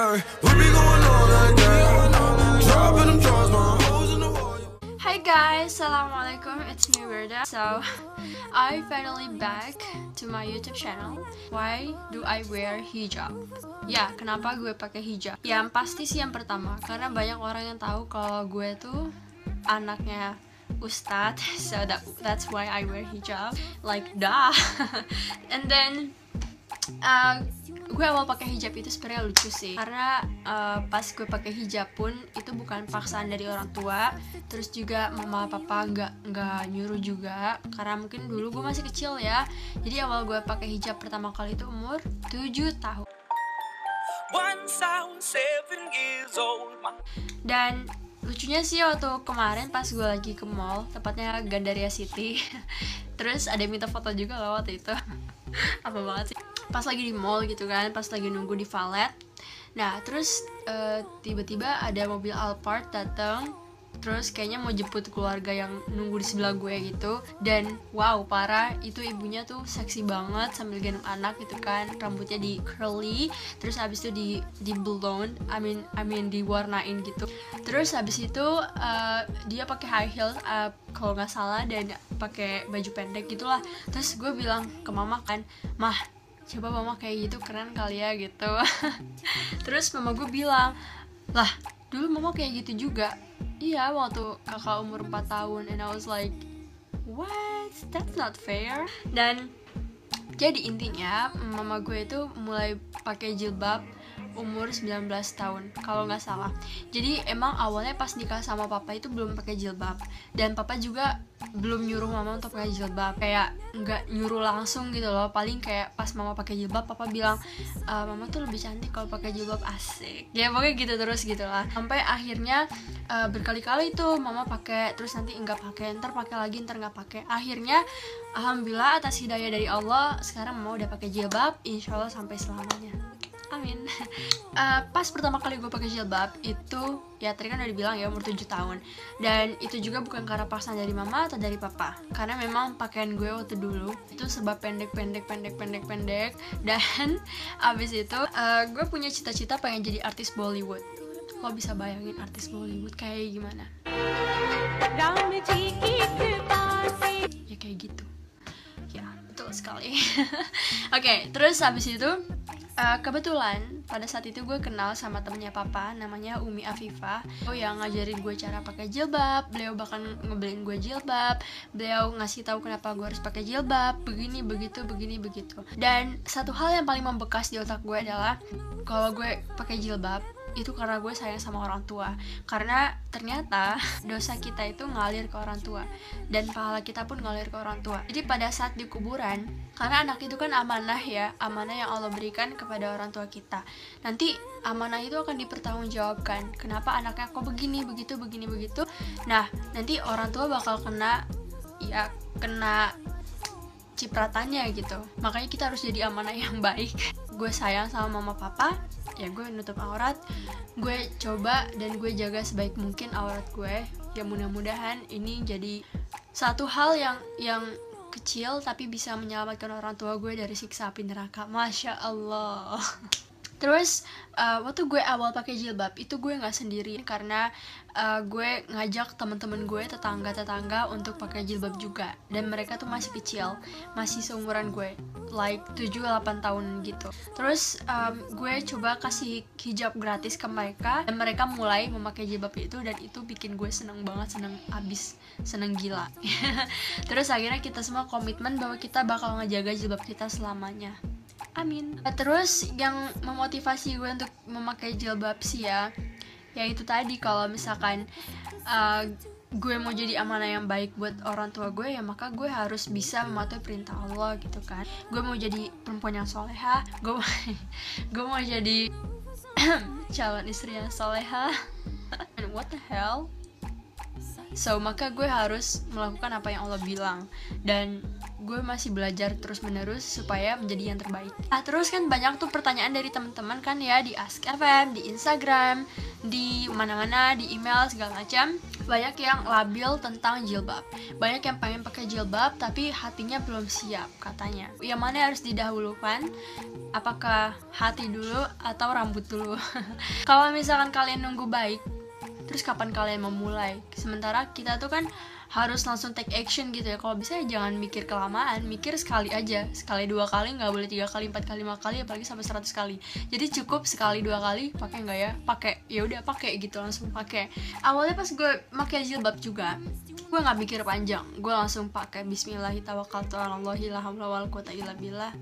Hi guys, assalamualaikum, it's me Wirda. So, I finally back to my YouTube channel. Why do I wear hijab? Ya, kenapa gue pakai hijab? Yang pasti sih yang pertama, karena banyak orang yang tahu kalau gue tuh anaknya Ustadz, so that's why I wear hijab. Like, dah. And then gue awal pakai hijab itu sebenarnya lucu sih, karena pas gue pakai hijab pun itu bukan paksaan dari orang tua, terus juga mama papa nggak nyuruh juga, karena mungkin dulu gue masih kecil ya. Jadi awal gue pakai hijab pertama kali itu umur 7 tahun. Dan lucunya sih waktu kemarin pas gue lagi ke mall, tepatnya Gandaria City, terus ada yang minta foto juga loh waktu itu. Apa banget sih, pas lagi di mall gitu kan, pas lagi nunggu di valet. Nah terus tiba-tiba ada mobil Alphard datang, terus kayaknya mau jemput keluarga yang nunggu di sebelah gue gitu. Dan wow, parah, itu ibunya tuh seksi banget sambil gendong anak gitu kan, rambutnya di curly, terus habis itu di blonde, I mean diwarnain gitu. Terus habis itu dia pakai high heels kalau nggak salah, dan pakai baju pendek gitulah. Terus gue bilang ke mama kan, "Mah, coba mama kayak gitu keren kali ya," gitu. Terus mama gue bilang, "Lah, dulu mama kayak gitu juga." Iya, waktu kakak umur 4 tahun. And I was like, what? That's not fair. Dan jadi intinya mama gue itu mulai pakai jilbab umur 19 tahun kalau nggak salah. Jadi emang awalnya pas nikah sama papa itu belum pakai jilbab, dan papa juga belum nyuruh mama untuk pakai jilbab, kayak nggak nyuruh langsung gitu loh. Paling kayak pas mama pakai jilbab, papa bilang, "Mama tuh lebih cantik kalau pakai jilbab," asik ya, pokoknya gitu terus gitulah. Sampai akhirnya berkali-kali tuh mama pakai, terus nanti nggak pakai, ntar pakai lagi, ntar nggak pakai. Akhirnya alhamdulillah atas hidayah dari Allah, sekarang mama udah pakai jilbab, insyaallah sampai selamanya. Amin. Pas pertama kali gue pakai jilbab itu, ya tadi kan udah dibilang ya, umur 7 tahun. Dan itu juga bukan karena paksaan dari mama atau dari papa, karena memang pakaian gue waktu dulu itu serba pendek. Dan abis itu gue punya cita-cita pengen jadi artis Bollywood. Lo bisa bayangin artis Bollywood kayak gimana? Ya kayak gitu. Ya, betul sekali. Oke, terus abis itu kebetulan pada saat itu gue kenal sama temennya papa, namanya Umi Afifah. Yang ngajarin gue cara pakai jilbab, beliau bahkan ngebeliin gue jilbab, beliau ngasih tahu kenapa gue harus pakai jilbab, begini begitu. Dan satu hal yang paling membekas di otak gue adalah kalau gue pakai jilbab itu karena gue sayang sama orang tua, karena ternyata dosa kita itu ngalir ke orang tua, dan pahala kita pun ngalir ke orang tua. Jadi pada saat di kuburan, karena anak itu kan amanah ya, amanah yang Allah berikan kepada orang tua kita. Nanti amanah itu akan dipertanggungjawabkan, kenapa anaknya kok begini begitu. Nah nanti orang tua bakal kena cipratannya gitu. Makanya kita harus jadi amanah yang baik. Gue sayang sama mama papa, ya gue nutup aurat, gue coba dan gue jaga sebaik mungkin aurat gue. Ya mudah-mudahan ini jadi satu hal yang kecil tapi bisa menyelamatkan orang tua gue dari siksa api neraka. Masya Allah. Terus waktu gue awal pakai jilbab itu gue nggak sendiri, karena gue ngajak teman-teman gue, tetangga untuk pakai jilbab juga, dan mereka tuh masih kecil, masih seumuran gue, like 7-8 tahun gitu. Terus gue coba kasih hijab gratis ke mereka, dan mereka mulai memakai jilbab itu, dan itu bikin gue seneng banget, seneng gila. Terus akhirnya kita semua komitmen bahwa kita bakal ngejaga jilbab kita selamanya. Amin. Terus yang memotivasi gue untuk memakai jilbab sih ya itu tadi, kalau misalkan gue mau jadi amanah yang baik buat orang tua gue, ya maka gue harus bisa mematuhi perintah Allah gitu kan. Gue mau jadi perempuan yang soleha, gue mau jadi calon istri yang soleha. And what the hell? So maka gue harus melakukan apa yang Allah bilang, dan gue masih belajar terus menerus supaya menjadi yang terbaik. Terus kan banyak tuh pertanyaan dari teman-teman kan ya, di Ask FM, di Instagram, di mana-mana, di email segala macam. Banyak yang labil tentang jilbab, banyak yang pengen pakai jilbab tapi hatinya belum siap katanya. Yang mana harus didahulukan, apakah hati dulu atau rambut dulu? Kalau misalkan kalian nunggu baik, terus kapan kalian memulai? Sementara kita tuh kan harus langsung take action gitu ya. Kalau bisa ya jangan mikir kelamaan, mikir sekali aja, sekali 2 kali, nggak boleh 3 kali, 4 kali, 5 kali, apalagi sampai 100 kali. Jadi cukup sekali 2 kali, pakai nggak ya? Pakai, ya udah pakai gitu, langsung pakai. Awalnya pas gue pakai jilbab juga, gue nggak mikir panjang, gue langsung pakai Bismillahirrahmanirrahim, la haula wala quwata illa billah,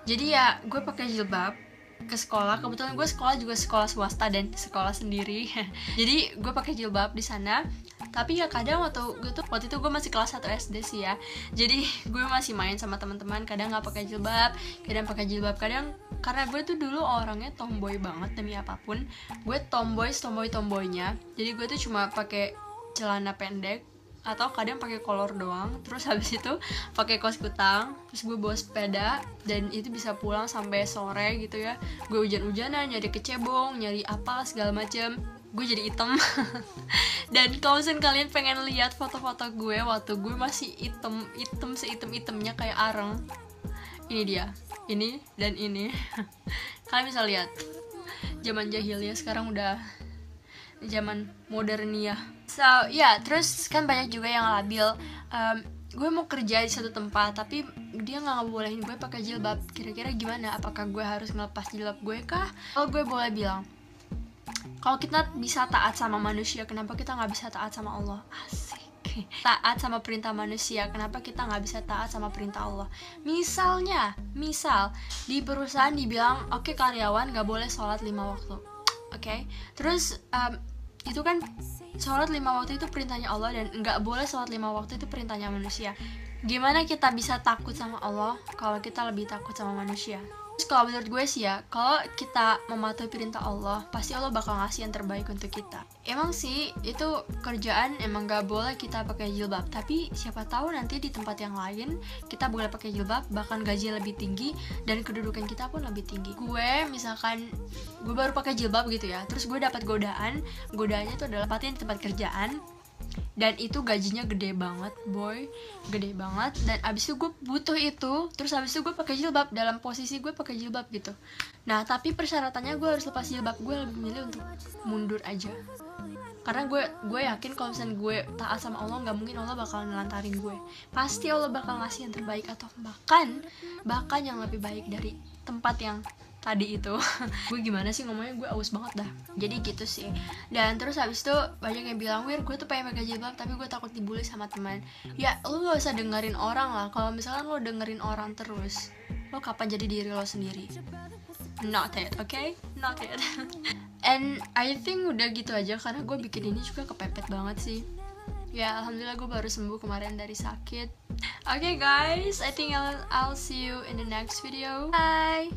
jadi ya gue pakai jilbab ke sekolah. Kebetulan gue sekolah juga sekolah swasta dan sekolah sendiri. Jadi gue pakai jilbab di sana. Tapi ya kadang waktu itu gue masih kelas 1 SD sih ya. Jadi gue masih main sama teman-teman, kadang nggak pakai jilbab, kadang pakai jilbab. Kadang karena gue tuh dulu orangnya tomboy banget, demi apapun gue tomboynya. Jadi gue tuh cuma pakai celana pendek atau kadang pakai kolor doang, terus habis itu pakai kaos kutang, terus gue bawa sepeda, dan itu bisa pulang sampai sore gitu ya. Gue hujan-hujanan, nyari kecebong, nyari apa segala macem, gue jadi hitam. Dan kalau misalnya kalian pengen lihat foto-foto gue waktu gue masih hitam seitem-itemnya kayak areng, ini dia, ini dan ini. Kalian bisa lihat zaman jahiliyah, sekarang udah zaman modernia. So terus kan banyak juga yang labil, gue mau kerja di satu tempat tapi dia nggak ngebolehin gue pakai jilbab. Kira-kira gimana? Apakah gue harus ngelepas jilbab gue kah? Kalau gue boleh bilang, kalau kita bisa taat sama manusia, kenapa kita nggak bisa taat sama Allah? Asik. Taat sama perintah manusia, kenapa kita nggak bisa taat sama perintah Allah? Misal di perusahaan dibilang, oke, karyawan nggak boleh sholat 5 waktu, oke? Terus itu kan sholat 5 waktu itu perintahnya Allah, dan nggak boleh sholat 5 waktu itu perintahnya manusia. Gimana kita bisa takut sama Allah kalau kita lebih takut sama manusia? Terus kalau menurut gue sih ya, kalau kita mematuhi perintah Allah, pasti Allah bakal ngasih yang terbaik untuk kita. Emang sih itu kerjaan emang gak boleh kita pakai jilbab, tapi siapa tahu nanti di tempat yang lain kita boleh pakai jilbab, bahkan gaji lebih tinggi dan kedudukan kita pun lebih tinggi. Gue misalkan gue baru pakai jilbab gitu ya, terus gue dapat godaannya itu adalah patin di tempat kerjaan, dan itu gajinya gede banget, gede banget, dan abis itu gue butuh itu, terus abis itu gue pakai jilbab, dalam posisi gue pakai jilbab gitu. Nah tapi persyaratannya gue harus lepas jilbab. Gue lebih milih untuk mundur aja, karena gue yakin kalau misalnya gue taat sama Allah, nggak mungkin Allah bakal nelantarin gue. Pasti Allah bakal ngasih yang terbaik, atau bahkan yang lebih baik dari tempat yang tadi itu. Gue gimana sih ngomongnya, gue aus banget dah. Jadi gitu sih. Dan terus habis itu banyak yang bilang, Wir, gue tuh pengen pakai jilbab tapi gue takut dibully sama teman. Ya lo gak usah dengerin orang lah. Kalau misalkan lo dengerin orang terus, lo kapan jadi diri lo sendiri? Not it, okay? Not it. And I think udah gitu aja, karena gue bikin ini juga kepepet banget sih. Ya alhamdulillah gue baru sembuh kemarin dari sakit. Okay guys, I think I'll see you in the next video. Bye.